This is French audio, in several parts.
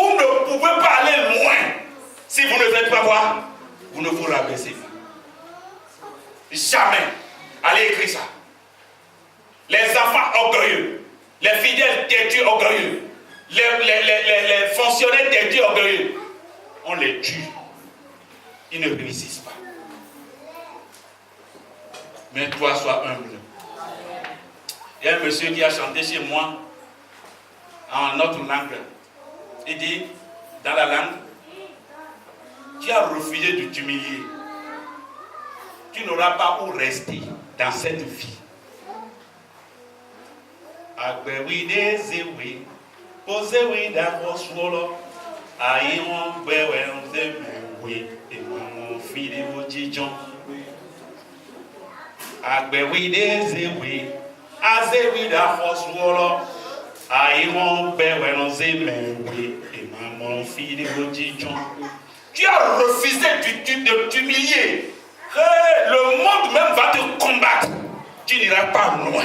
Vous ne pouvez pas aller loin si vous ne faites pas quoi. Vous ne vous rabaissez pas. Jamais. Allez écrire ça. Les enfants orgueilleux, les fidèles têtus orgueilleux, les fonctionnaires têtus orgueilleux, on les tue. Ils ne réussissent pas. Mais toi, sois humble. Il y a un monsieur qui a chanté chez moi en notre langue. Il dit, dans la langue, tu as refusé de t'humilier. Tu n'auras pas où rester dans cette vie. Tu as refusé de t'humilier. Le monde même va te combattre. Tu n'iras pas loin.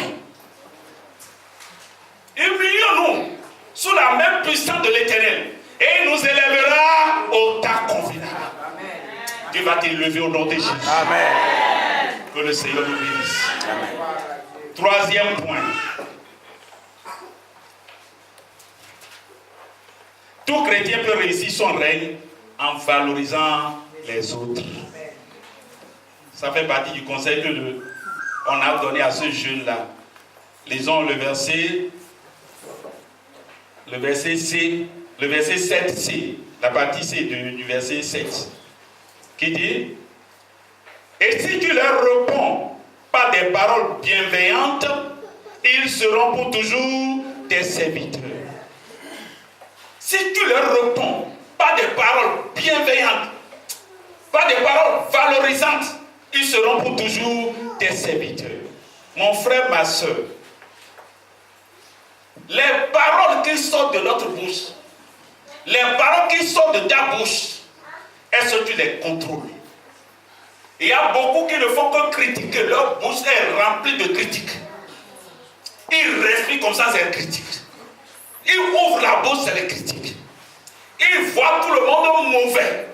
Humilions-nous sous la même puissance de l'Éternel. Et il nous élèvera au temps convenable. Tu vas t'élever au nom de Jésus. Amen. Que le Seigneur nous bénisse. Amen. Troisième point. Tout chrétien peut réussir son règne en valorisant les autres. Ça fait partie du conseil que on a donné à ce jeune-là. Lisons le verset C, le verset 7C, la partie C du verset 7, qui dit: et si tu leur réponds par des paroles bienveillantes, ils seront pour toujours tes serviteurs. Si tu leur réponds par des paroles bienveillantes, par des paroles valorisantes, ils seront pour toujours tes serviteurs. Mon frère, ma soeur, les paroles qui sortent de notre bouche, les paroles qui sortent de ta bouche, est-ce que tu les contrôles? Il y a beaucoup qui ne font que critiquer. Leur bouche est remplie de critiques. Ils respirent comme ça, c'est critique. Ils ouvrent la bouche, c'est les critiques. Ils voient tout le monde mauvais.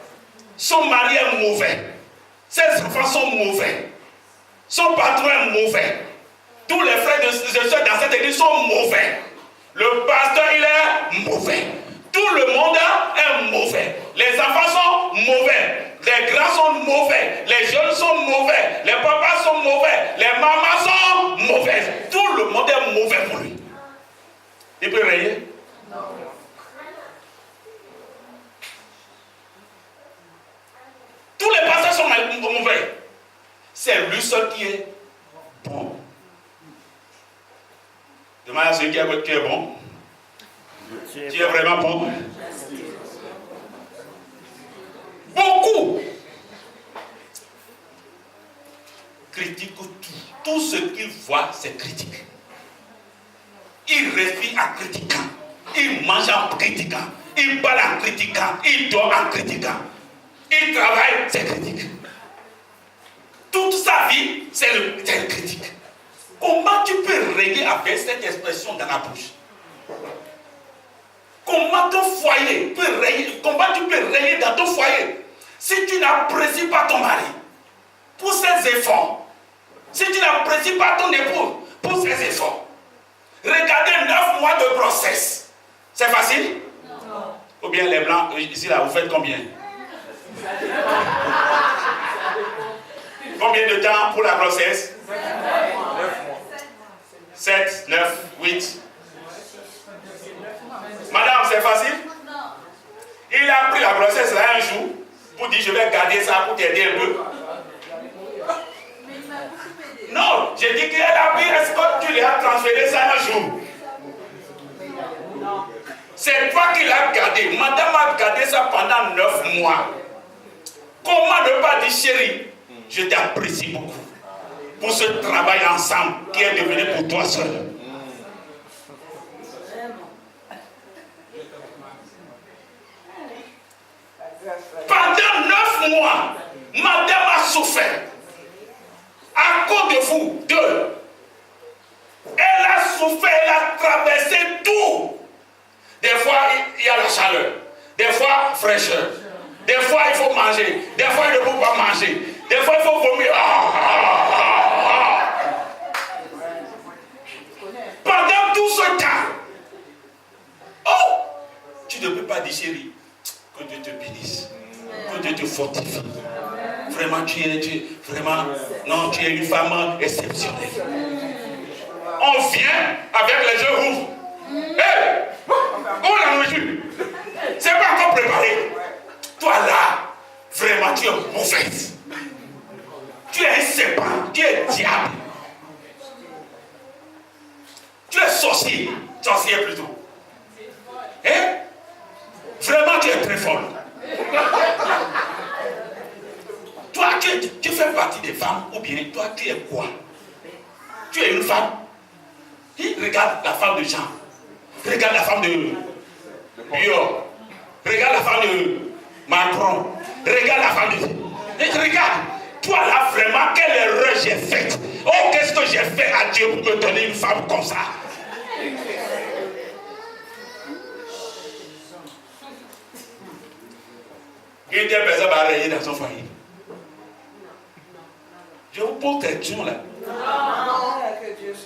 Son mari est mauvais. Ses enfants sont mauvais. Son patron est mauvais. Tous les frères et sœurs dans cette église sont mauvais. Le pasteur, il est mauvais. Tout le monde est mauvais. Les enfants sont mauvais. Les grands sont mauvais. Les jeunes sont mauvais. Les papas sont mauvais. Les mamans sont mauvaises. Tout le monde est mauvais pour lui. Il peut rayer? Non. Tous les pasteurs sont mauvais. C'est lui seul qui est bon. Demande à celui qui est bon. Tu es vraiment bon. Beaucoup critiquent tout. Tout ce qu'ils voient, c'est critique. Ils respirent en critiquant. Ils mangent en critiquant. Ils parlent en critiquant. Ils dorment en critiquant. Ils travaillent, c'est critique. Toute sa vie, c'est le critique. Comment tu peux régner avec cette expression dans la bouche? Comment ton foyer peut régner? Comment tu peux régner dans ton foyer si tu n'apprécies pas ton mari pour ses efforts? Si tu n'apprécies pas ton époux pour ses efforts? Regardez 9 mois de grossesse. C'est facile? Non. Ou bien les blancs, ici là, vous faites combien? Combien de temps pour la grossesse? 7, 9, 8. Madame, c'est facile? Non. Il a pris la grossesse là un jour pour dire je vais garder ça pour t'aider un peu. Non, j'ai dit qu'elle a pris, est-ce que tu lui as transféré ça un jour? C'est toi qui l'as gardé. Madame a gardé ça pendant 9 mois. Comment ne pas dire chérie, je t'apprécie beaucoup pour ce travail ensemble qui est devenu pour toi seul. Pendant 9 mois, madame a souffert. À cause de vous deux. Elle a souffert, elle a traversé tout. Des fois, il y a la chaleur. Des fois, fraîcheur. Des fois, il faut manger. Des fois, il ne faut pas manger. Des fois, il faut vomir. Pendant tout ce temps, tu ne peux pas dire, chérie, que Dieu te bénisse, que Dieu te fortifie. Vraiment, tu es une femme exceptionnelle. On vient avec les yeux rouges. Hé, où la nourriture? C'est pas encore préparé. Toi là, vraiment, tu es mauvaise. Tu es un serpent, tu es diable. Tu es sorcier plutôt. Hein? Vraiment, tu es très folle. Toi, tu fais partie des femmes, ou bien toi, tu es quoi? Tu es une femme. Regarde la femme de Jean. Regarde la femme de Bio. Regarde la femme de Macron. Regarde la femme de... Regarde. Toi là, vraiment, quelle erreur j'ai faite. Oh, qu'est-ce que j'ai fait à Dieu pour me donner une femme comme ça? Il était personne à rayer dans son foyer. Je vous pose cette question là.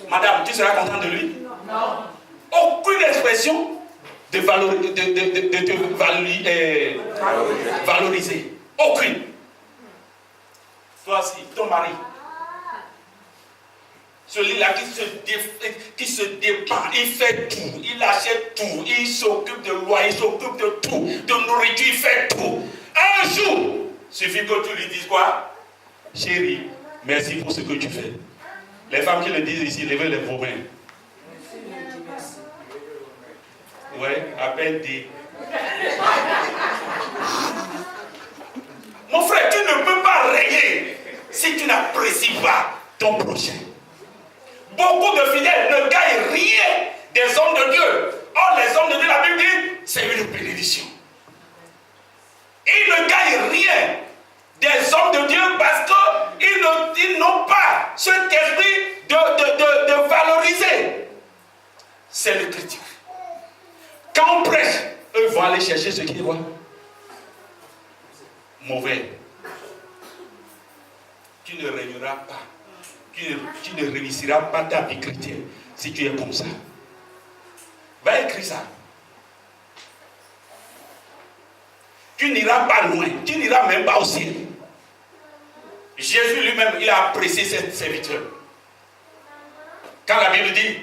Madame, tu seras contente de lui? Non. Aucune expression de valoriser. Aucune. Toi aussi, ton mari. Celui-là qui se dépend, il fait tout, il achète tout, il s'occupe de loyer, il s'occupe de tout, de nourriture, il fait tout. Un jour, il suffit que tu lui dises quoi? Chérie, merci pour ce que tu fais. Les femmes qui le disent ici, levez les vos mains. Ouais, à peine dit. Mon frère, tu ne peux pas régner si tu n'apprécies pas ton prochain. Beaucoup de fidèles ne gagnent rien des hommes de Dieu. Or, les hommes de Dieu, la Bible dit, c'est une bénédiction. Ils ne gagnent rien des hommes de Dieu parce qu'ils n'ont pas cet esprit de valoriser. C'est le critique. Quand on prêche, eux vont aller chercher ce qui est quoi? Mauvais. Tu ne régneras pas. Tu ne réussiras pas ta vie chrétienne si tu es comme ça. Va écrire ça. Tu n'iras pas loin. Tu n'iras même pas au ciel. Jésus lui-même, il a apprécié cette serviteur. Quand la Bible dit,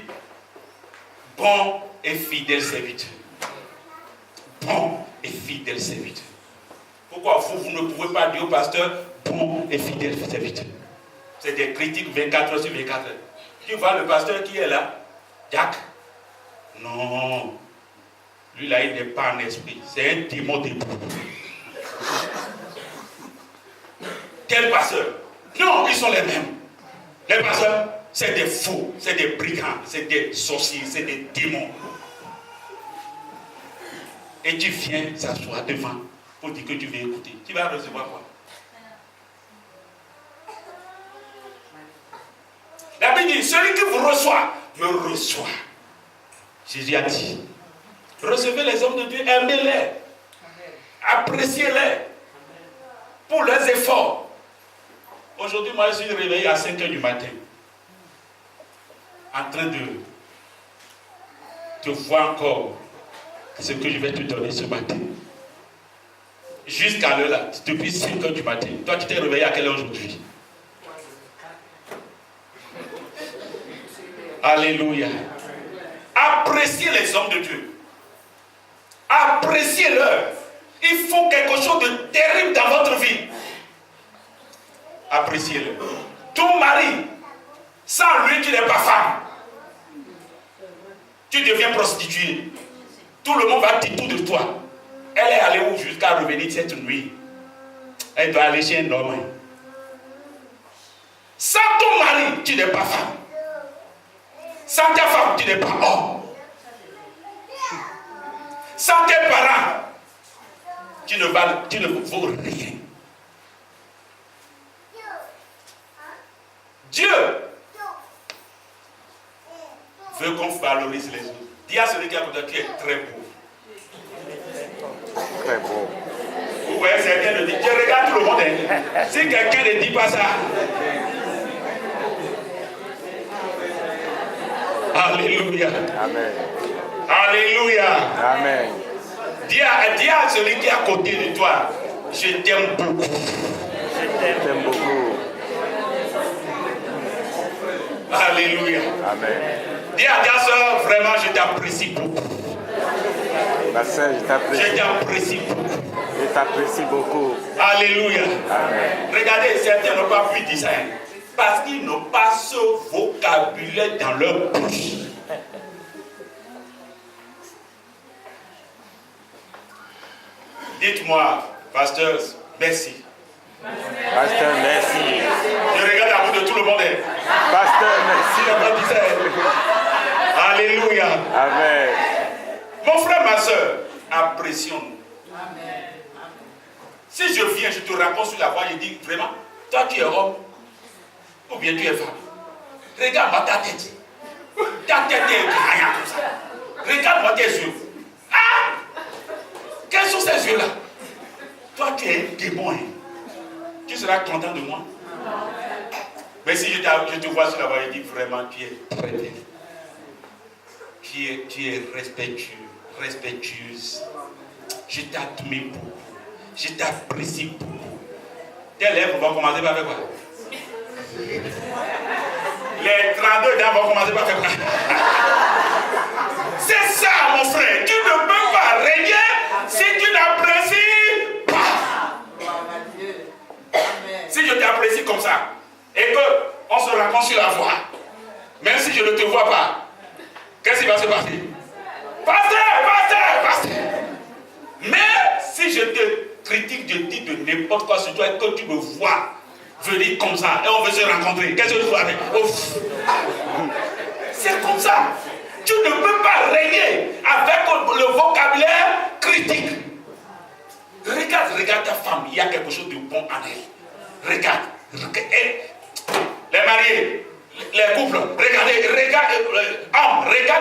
bon et fidèle serviteur. Bon et fidèle serviteur. Pourquoi vous ne pouvez pas dire au pasteur, bon et fidèle serviteur? C'est des critiques 24 heures sur 24 heures. Tu vois le pasteur qui est là? Jack? Non. Lui là, il n'est pas en esprit. C'est un démon debout. Quel pasteur? Non, ils sont les mêmes. Les pasteurs, c'est des fous, c'est des brigands, c'est des sorciers, c'est des démons. Et tu viens s'asseoir devant pour dire que tu veux écouter. Tu vas recevoir quoi? La Bible dit, celui qui vous reçoit, me reçoit. Jésus a dit, recevez les hommes de Dieu, aimez-les, appréciez-les pour leurs efforts. Aujourd'hui, moi, je suis réveillé à 5 h du matin, en train de te voir encore ce que je vais te donner ce matin. Jusqu'à l'heure là, depuis 5 h du matin. Toi, tu t'es réveillé à quelle heure aujourd'hui? Alléluia. Appréciez les hommes de Dieu. Appréciez-leur. Il faut quelque chose de terrible dans votre vie. Appréciez-le. Ton mari, sans lui, tu n'es pas femme. Tu deviens prostituée. Tout le monde va dire tout de toi. Elle est allée où jusqu'à revenir cette nuit? Elle doit aller chez un homme. Sans ton mari, tu n'es pas femme. Sans ta femme, tu n'es pas homme. Sans tes parents, tu ne vaux rien. Dieu veut qu'on valorise les autres. Dis à celui qui est à côté, tu es très beau. certains le disent. Je regarde tout le monde. Hein. Si quelqu'un ne dit pas ça. Alléluia. Amen. Alléluia. Amen. Dis à celui qui est à côté de toi, je t'aime beaucoup. Je t'aime beaucoup. Alléluia. Amen. Dis à ta soeur, vraiment, je t'apprécie beaucoup. Ma soeur, je t'apprécie. Je t'apprécie beaucoup. Je t'apprécie beaucoup. Alléluia. Amen. Regardez, certains n'ont pas pu dire ça. Hein, parce qu'ils n'ont pas ce vocabulaire dans leur bouche. Dites-moi, pasteur, merci. Pasteur, merci. Je regarde à bout de tout le monde. Pasteur, Il n'a merci. pas dit ça. Alléluia. Amen. Mon frère, ma soeur, apprécions-nous. Si je viens, je te raconte sur la voie, je dis vraiment, toi tu es homme ou bien tu es femme. Regarde-moi ta tête. Ta tête est rien comme ça. Regarde-moi tes yeux. Ah! Quels sont ces yeux-là? Toi tu es un démon. Hein. Tu seras content de moi? Mais si je te vois sur la voie, je dis vraiment, tu es très belle. Tu es respectueuse. Je t'admire beaucoup. Je t'apprécie beaucoup. Tes lèvres vont commencer par faire quoi? Les 32 dents vont commencer par faire quoi? C'est ça, mon frère. Tu ne peux pas régner si tu n'apprécies pas. Si je t'apprécie comme ça, et qu'on se rencontre sur la voie, même si je ne te vois pas, qu'est-ce qui va se passer? Pasteur! Mais si je te critique, je dis de n'importe quoi sur toi et que tu me vois venir comme ça et on veut se rencontrer, qu'est-ce que tu vas faire? Ouf. C'est comme ça. Tu ne peux pas régner avec le vocabulaire critique. Regarde ta femme, il y a quelque chose de bon en elle. Regarde. Les mariés, les couples, regarde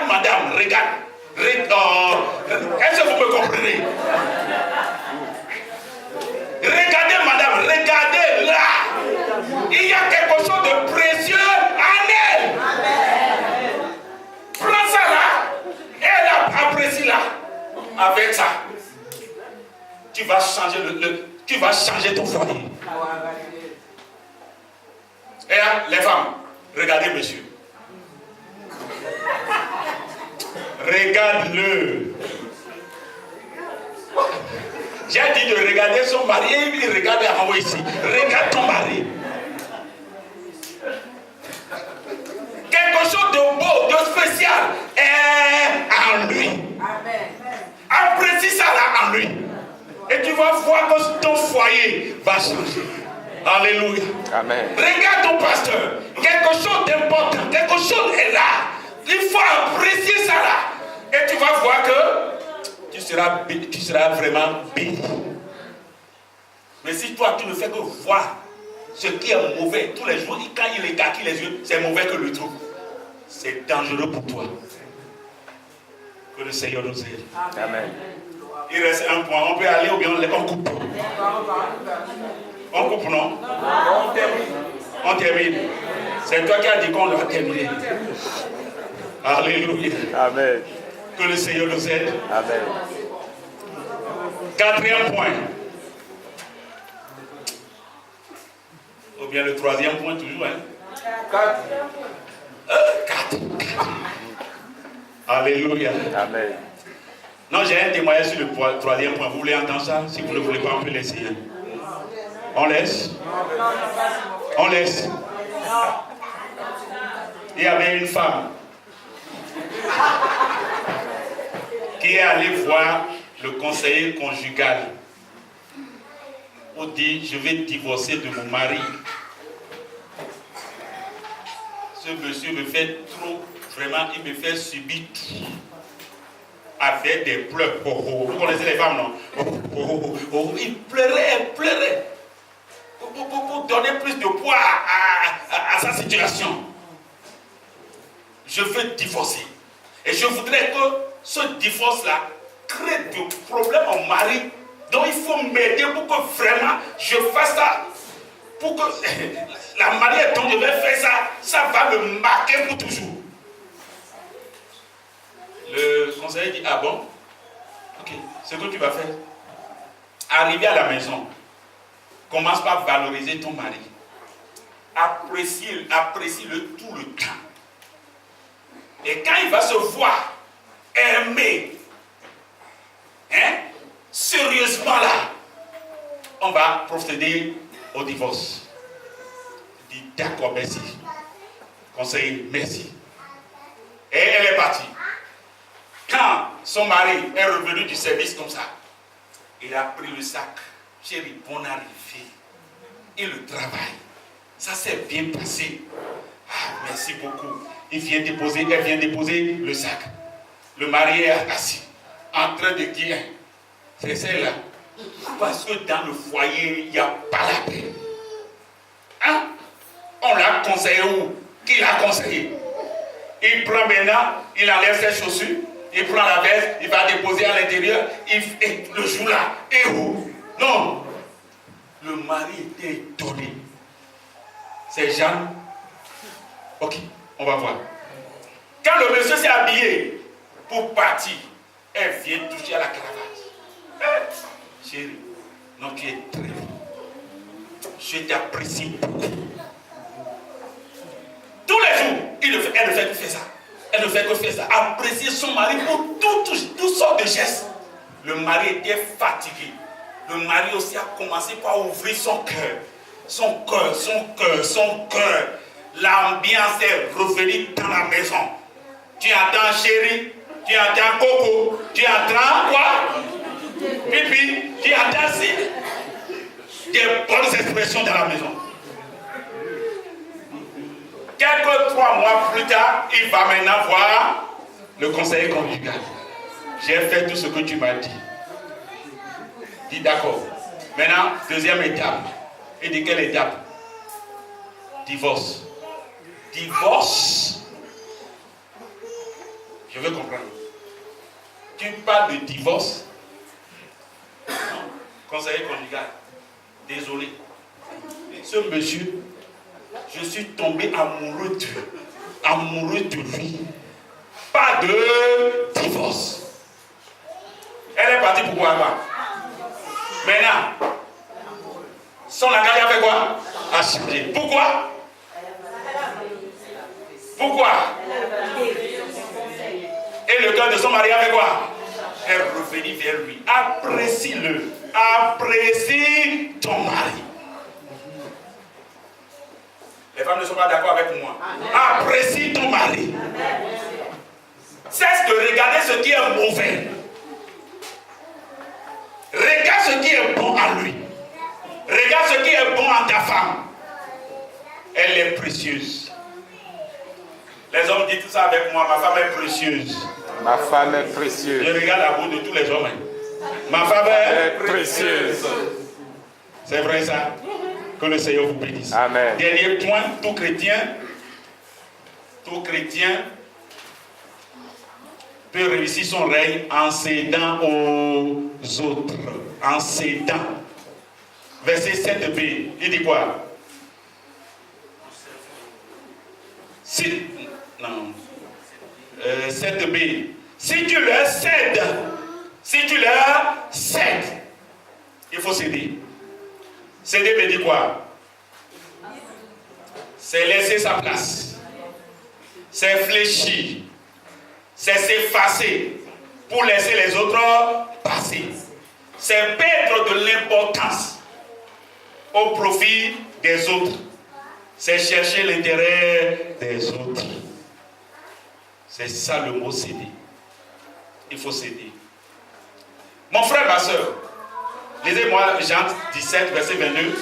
madame, regarde. Est-ce que vous me comprenez? Regardez madame, regardez là. Il y a quelque chose de précieux en elle. Prends ça là. Elle apprécie là. Avec ça, tu vas changer ton foyer. Et là, les femmes, regardez monsieur. Regarde-le. J'ai dit de regarder son mari et il regarde à moi ici. Regarde ton mari. Quelque chose de beau, de spécial est en lui. Apprécie ça là en lui. Et tu vas voir que ton foyer va changer. Alléluia. Amen. Regarde ton pasteur. Quelque chose d'important, quelque chose est là. Il faut apprécier ça là. Et tu vas voir que tu seras vraiment béni. Mais si toi tu ne fais que voir ce qui est mauvais tous les jours, quand il écarquille les yeux, c'est mauvais que le trou. C'est dangereux pour toi. Que le Seigneur nous aide. Amen. Il reste un point. On peut aller ou bien on coupe. On coupe, non? On termine. C'est toi qui as dit qu'on doit terminer. Alléluia. Amen. Que le Seigneur nous aide. Amen. Quatrième point. Ou bien le troisième point toujours. Hein? 4. Alléluia. Amen. Non, j'ai un témoignage sur le troisième point. Vous voulez entendre ça? Si vous ne voulez pas, on peut laisser. On laisse? On laisse? Il y avait une femme qui est allée voir le conseiller conjugal pour dire je vais divorcer de mon mari. Ce monsieur me fait trop, vraiment, il me fait subir tout. Avec des pleurs. Vous connaissez les femmes, non? Il pleurait. Pour donner plus de poids à sa situation. Je veux divorcer. Et je voudrais que ce divorce-là crée des problèmes au mari. Donc il faut m'aider pour que vraiment je fasse ça. Pour que la manière dont je vais faire ça, ça va me marquer pour toujours. Le conseiller dit, ah bon? Ok, ce que tu vas faire, arriver à la maison, commence par valoriser ton mari. Apprécie-le tout le temps. Et quand il va se voir aimé, sérieusement là, on va procéder au divorce. Il dit d'accord, merci. Conseiller, merci. Et elle est partie. Quand son mari est revenu du service comme ça, il a pris le sac. Chérie, bonne arrivée. Et le travail. Ça s'est bien passé. Ah, merci beaucoup. Elle vient déposer le sac. Le mari est assis, en train de dire, c'est celle-là. Parce que dans le foyer, il n'y a pas la paix. Hein? On l'a conseillé où? Qui l'a conseillé? Il prend maintenant, il enlève ses chaussures, il prend la veste, il va déposer à l'intérieur, et le jour-là, et où? Non. Le mari était étonné. C'est Jeanne. Ok, on va voir. Quand le monsieur s'est habillé pour partir, elle vient toucher à la cravate. Chérie, non, tu es très beau. Je t'apprécie beaucoup. Tous les jours, elle ne fait que faire ça. Elle ne fait que faire ça. Apprécier son mari pour toutes sortes de gestes. Le mari était fatigué. Le mari aussi a commencé par ouvrir son cœur. Son cœur. L'ambiance est revenue dans la maison. Tu entends chérie, tu entends coco, tu entends quoi? Pipi, tu entends des bonnes expressions dans la maison. Quelques 3 mois plus tard, il va maintenant voir le conseiller conjugal. J'ai fait tout ce que tu m'as dit. Dis d'accord. Maintenant, deuxième étape. Et de quelle étape? Divorce. Divorce. Je veux comprendre. Tu parles de divorce? Non. Conseiller conjugal. Désolé. Ce monsieur, je suis tombé amoureux de lui. Pas de divorce. Elle est partie pourquoi là? Maintenant, son langage a fait quoi? A changé. Pourquoi? Pourquoi? Et le cœur de son mari a fait quoi? Elle est revenue vers lui. Apprécie-le. Apprécie ton mari. Les femmes ne sont pas d'accord avec moi. Apprécie ton mari. Cesse de regarder ce qui est mauvais. Regarde ce qui est bon à lui. Regarde ce qui est bon à ta femme. Elle est précieuse. Les hommes disent tout ça avec moi. Ma femme est précieuse. Ma femme est précieuse. Je regarde la bouche de tous les hommes. Ma femme est précieuse. C'est vrai ça? Que le Seigneur vous bénisse. Amen. Dernier point, tout chrétien peut réussir son règne en cédant aux autres. En cédant. Verset 7b, il dit quoi? Non. 7b. Si tu leur cèdes, il faut céder. Céder veut dire quoi? C'est laisser sa place. C'est fléchir. C'est s'effacer pour laisser les autres passer. C'est perdre de l'importance au profit des autres. C'est chercher l'intérêt des autres. C'est ça le mot céder. Il faut céder. Mon frère, ma soeur, lisez-moi Jean 17, verset 22.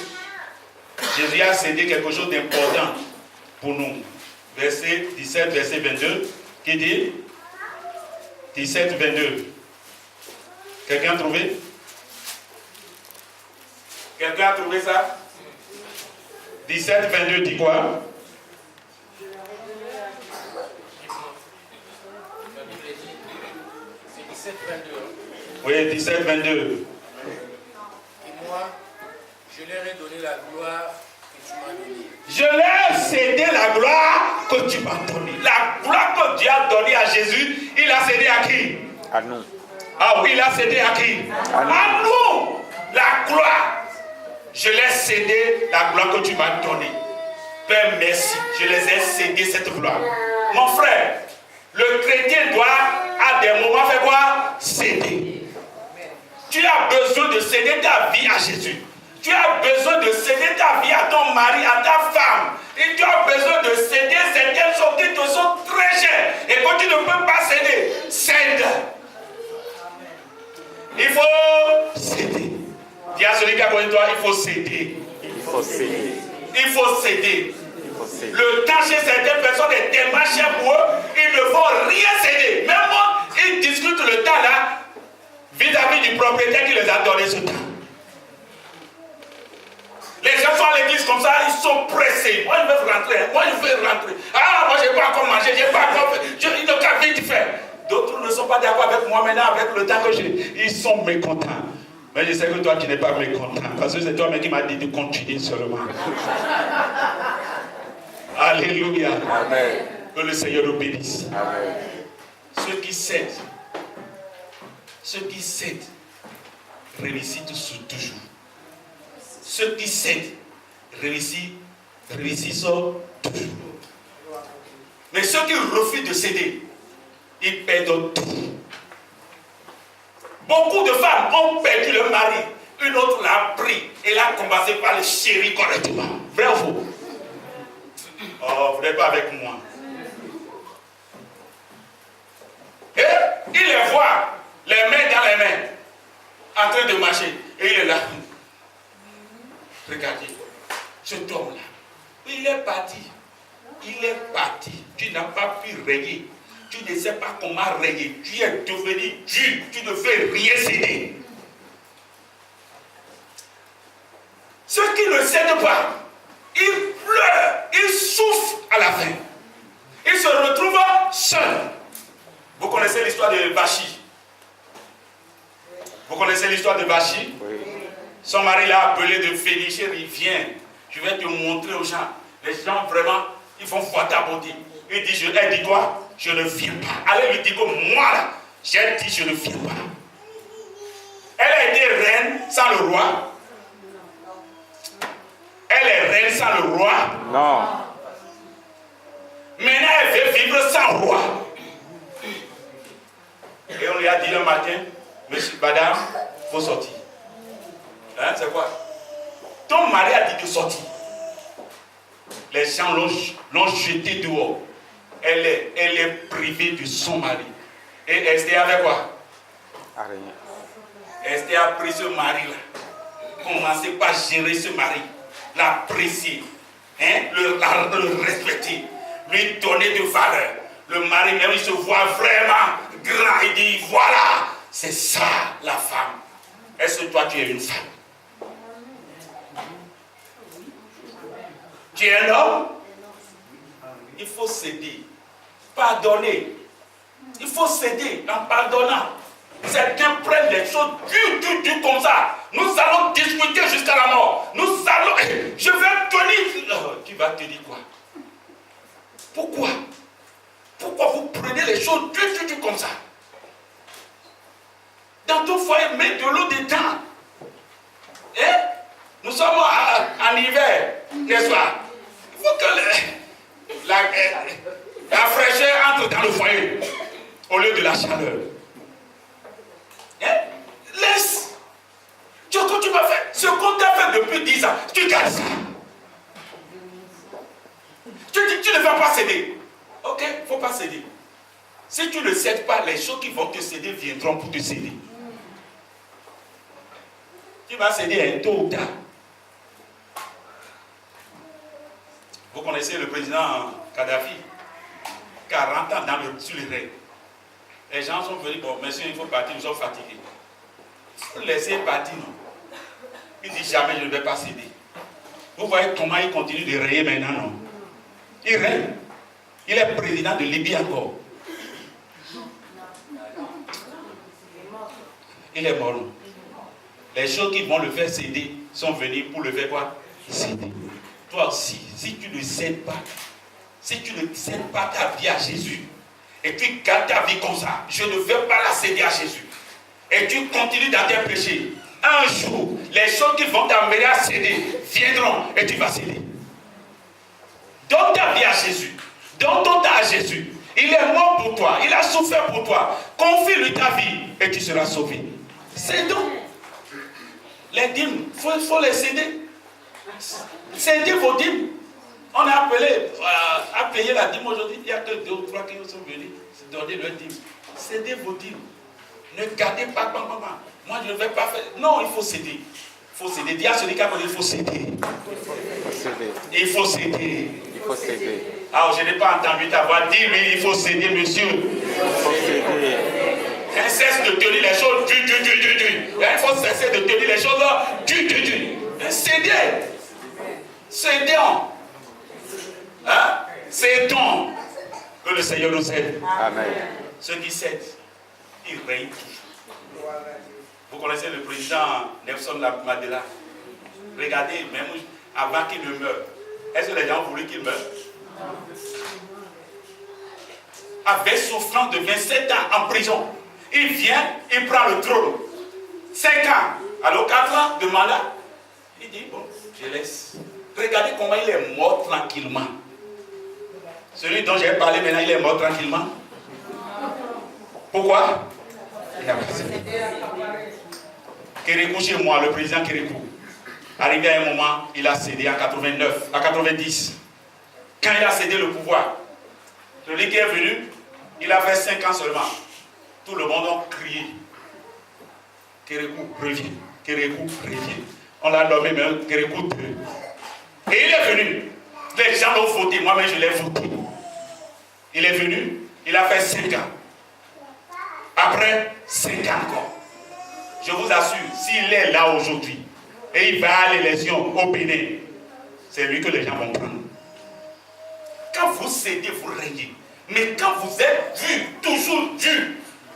Jésus a cédé quelque chose d'important pour nous. Verset 17, verset 22, qui dit 17, 22. Quelqu'un a trouvé? Quelqu'un a trouvé ça? 17, 22 dit quoi? Oui, 17, 22. Je leur ai donné la gloire que tu m'as donnée. Je leur ai cédé la gloire que tu m'as donnée. La gloire que Dieu a donnée à Jésus, il a cédé à qui? À nous. Ah oui, il a cédé à qui? À nous. La gloire. Je leur ai cédé la gloire que tu m'as donnée. Père, merci. Je les ai cédé cette gloire. Mon frère, le chrétien doit, à des moments, faire quoi? Céder. Tu as besoin de céder ta vie à Jésus. Tu as besoin de céder ta vie à ton mari, à ta femme. Et tu as besoin de céder certaines choses qui te sont très chères. Et quand tu ne peux pas céder, cède. Il faut céder. Dis à celui qui a connu toi, il faut céder. Il faut céder. Il faut céder. Il faut céder. Le temps chez certaines personnes est tellement cher pour eux, ils ne vont rien céder. Même moi, ils discutent le temps là, vis-à-vis du propriétaire qui les a donné ce temps. Les gens sont à l'église comme ça, ils sont pressés. Moi, je veux rentrer. Moi, je veux rentrer. Ah, moi, je n'ai pas encore mangé, je n'ai pas encore fait. Il ne qu'à vite faire. D'autres ne sont pas d'accord avec moi maintenant, avec le temps que j'ai. Ils sont mécontents. Mais je sais que toi, tu n'es pas mécontent. Parce que c'est toi-même qui m'as dit de continuer seulement. Alléluia. Amen. Que le Seigneur nous bénisse. Amen. Ceux qui cèdent, réussissent toujours. Ceux qui cèdent, réussissent toujours. Mais ceux qui refusent de céder, ils perdent tout. Beaucoup de femmes ont perdu leur mari. Une autre l'a pris et l'a commencé par le chéri correctement. Vrai ou faux? Oh, vous n'êtes pas avec moi. Et il les voit, les mains dans les mains, en train de marcher. Et il est là. Regardez, cet homme-là, il est parti. Il est parti. Tu n'as pas pu rayer. Tu ne sais pas comment rayer. Tu es devenu dur. Tu ne fais rien céder. Ceux qui ne cèdent pas, ils pleurent, ils souffrent à la fin. Ils se retrouvent seuls. Vous connaissez l'histoire de Vachi? Vous connaissez l'histoire de Vachi? Oui. Son mari l'a appelé de Phénicien, il vient. Je vais te montrer aux gens. Les gens vraiment, ils vont voir ta beauté. Il dit, dis-toi, je ne viens pas. Allez lui dire que moi là, j'ai dit je ne viens pas. Elle a été reine sans le roi. Elle est reine sans le roi. Non. Maintenant elle veut vivre sans roi. Et on lui a dit un matin, monsieur, madame, il faut sortir. Hein, c'est quoi? Ton mari a dit de sortir. Les gens l'ont jeté dehors. Elle est privée de son mari. Et Esther avec quoi? Rien. Esther a pris ce mari-là. Commencez par gérer ce mari. L'apprécier. Hein? Le respecter. Lui donner de valeur. Le mari même, il se voit vraiment grand. Il dit, voilà, c'est ça la femme. Est-ce que toi, tu es une femme? Tu es un homme? Il faut céder. Pardonner. Il faut céder en pardonnant. Certains prennent les choses dures comme ça. Nous allons discuter jusqu'à la mort. Nous allons... Je vais tenir... Oh, tu vas te dire quoi? Pourquoi? Pourquoi vous prenez les choses dures comme ça? Dans ton foyer, mets de l'eau dedans. Hein? Nous sommes en hiver, n'est-ce pas? Il faut que la fraîcheur entre dans le foyer au lieu de la chaleur. Hein? Laisse. Tu vas faire ce qu'on t'a fait depuis 10 ans. Tu gardes ça. Tu dis tu ne vas pas céder. Ok, il ne faut pas céder. Si tu ne cèdes pas, les choses qui vont te céder viendront pour te céder. Tu vas céder tôt ou tard. Vous connaissez le président Kadhafi, 40 ans sur les règles. Les gens sont venus, bon, monsieur, il faut partir, nous sommes fatigués. Il faut laisser partir, non. Il dit jamais, je ne vais pas céder. Vous voyez comment il continue de rayer maintenant, non. Il règne. Il est président de Libye encore. Il est mort, non. Les choses qui vont le faire céder sont venues pour le faire quoi? Céder. Toi aussi, si tu ne cèdes pas, si tu ne cèdes pas ta vie à Jésus, et tu gardes ta vie comme ça, je ne veux pas la céder à Jésus, et tu continues dans tes péchés, un jour, les choses qui vont t'amener à céder viendront et tu vas céder. Donne ta vie à Jésus, donne ton temps à Jésus. Il est mort pour toi, il a souffert pour toi. Confie-lui ta vie et tu seras sauvé. Cédons. Les dîmes, il faut les céder. Cédez vos dîmes. On a appelé à payer la dîme aujourd'hui. Il y a que 2 ou 3 qui sont venus donner leur dîme. Cédez vos dîmes. Ne gardez pas. Moi, je ne vais pas faire. Non, il faut céder. Il faut céder. Dis à celui qui a dit il faut céder. Il faut céder. Il faut céder. Ah, je n'ai pas entendu ta voix. Dis-lui, il faut céder, monsieur. Il faut céder. Il cesse de tenir les choses. Il faut cesser de tenir les choses. Cédez. Cédons. Hein? Cédons. Que le Seigneur nous aide. Amen. Ceux qui cèdent, ils règnent toujours. Vous connaissez le président Nelson Mandela. Regardez, même avant qu'il ne meure, est-ce que les gens voulaient qu'il meure? Avec souffrance de 27 ans en prison, il vient, il prend le trône. 5 ans, alors 4 ans de mandat. Il dit, bon, je laisse. Regardez comment il est mort tranquillement. Celui dont j'ai parlé maintenant, il est mort tranquillement. Pourquoi? Il a passé. Kérékou chez moi, le président Kérékou, arrivé à un moment, il a cédé en 89, à 90. Quand il a cédé le pouvoir, celui qui est venu, il a fait 5 ans seulement. Tout le monde a crié. Kérékou, reviens. Kérékou, reviens. On l'a nommé même Kérékou 2. Et il est venu. Les gens l'ont voté, moi-même je l'ai voté. Il est venu, il a fait 5 ans. Après 5 ans encore. Je vous assure, s'il est là aujourd'hui et il va à l'élection au Bénin, c'est lui que les gens vont prendre. Quand vous cédez, vous régnez. Mais quand vous êtes dur, toujours dur,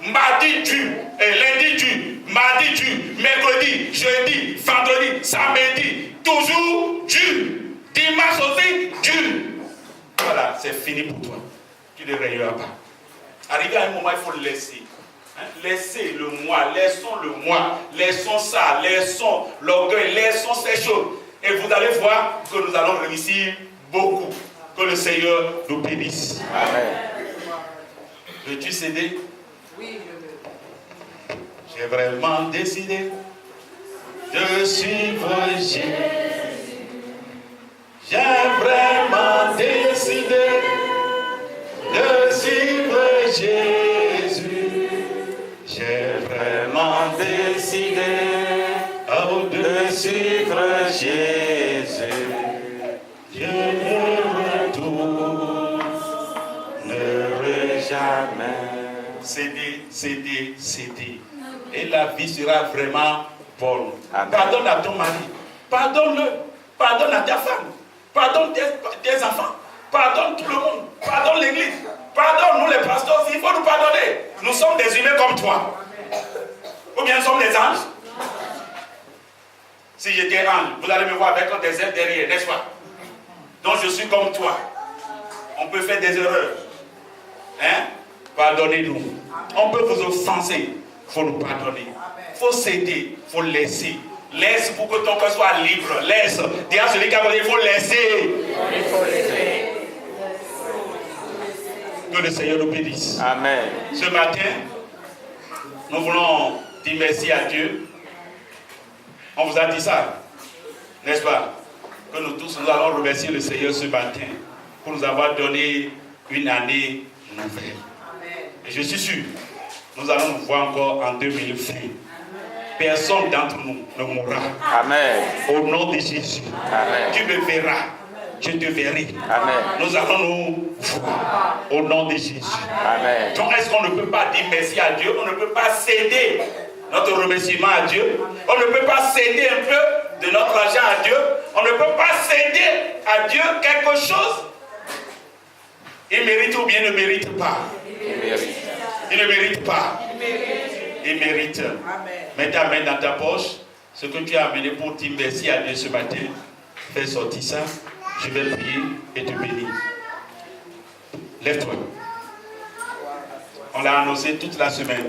mardi dur, et lundi dur, mardi dur, mercredi, jeudi, vendredi, samedi, toujours dur, dimanche aussi dur. Voilà, c'est fini pour toi. Tu ne régneras pas. Arrivé à un moment, il faut le laisser. Laissez le moi, laissons le moi, laissons ça, laissons l'orgueil, laissons ces choses. Et vous allez voir que nous allons réussir beaucoup. Que le Seigneur nous bénisse. Amen. Veux-tu céder? Oui, je veux. J'ai vraiment décidé de suivre Jésus. J'ai vraiment décidé de suivre Jésus. J'ai vraiment décidé de suivre Jésus. Je ne retournerai jamais. Céder. Et la vie sera vraiment bonne. Amen. Pardonne à ton mari. Pardonne-le. Pardonne à ta femme. Pardonne tes enfants. Pardonne tout le monde. Pardonne l'église. Pardonne nous les pasteurs. Il faut nous pardonner. Nous sommes des humains comme toi. Ou bien nous sommes des anges. Si j'étais ange, vous allez me voir avec des ailes derrière, n'est-ce pas? Donc je suis comme toi. On peut faire des erreurs. Hein? Pardonnez-nous. On peut vous offenser. Il faut nous pardonner. Il faut céder. Il faut laisser. Laisse pour que ton cœur soit libre. Laisse. Dis à celui qui a parlé, il faut laisser. Il faut laisser. Que le Seigneur nous bénisse. Amen. Ce matin, nous voulons dire merci à Dieu. On vous a dit ça, n'est-ce pas? Que nous tous, nous allons remercier le Seigneur ce matin pour nous avoir donné une année nouvelle. Amen. Et je suis sûr, nous allons nous voir encore en 2020. Personne d'entre nous ne mourra. Amen. Au nom de Jésus. Amen. Tu me verras. Je te verrai. Amen. Nous allons nous voir au nom de Jésus. Amen. Donc est-ce qu'on ne peut pas dire merci à Dieu? On ne peut pas céder notre remerciement à Dieu. On ne peut pas céder un peu de notre argent à Dieu. On ne peut pas céder à Dieu quelque chose. Il mérite ou bien ne mérite pas? Il ne mérite pas. Il mérite. Mets ta main dans ta poche. Ce que tu as amené pour dire merci à Dieu ce matin, fais sortir ça. Je vais prier et te bénir. Lève-toi. On l'a annoncé toute la semaine.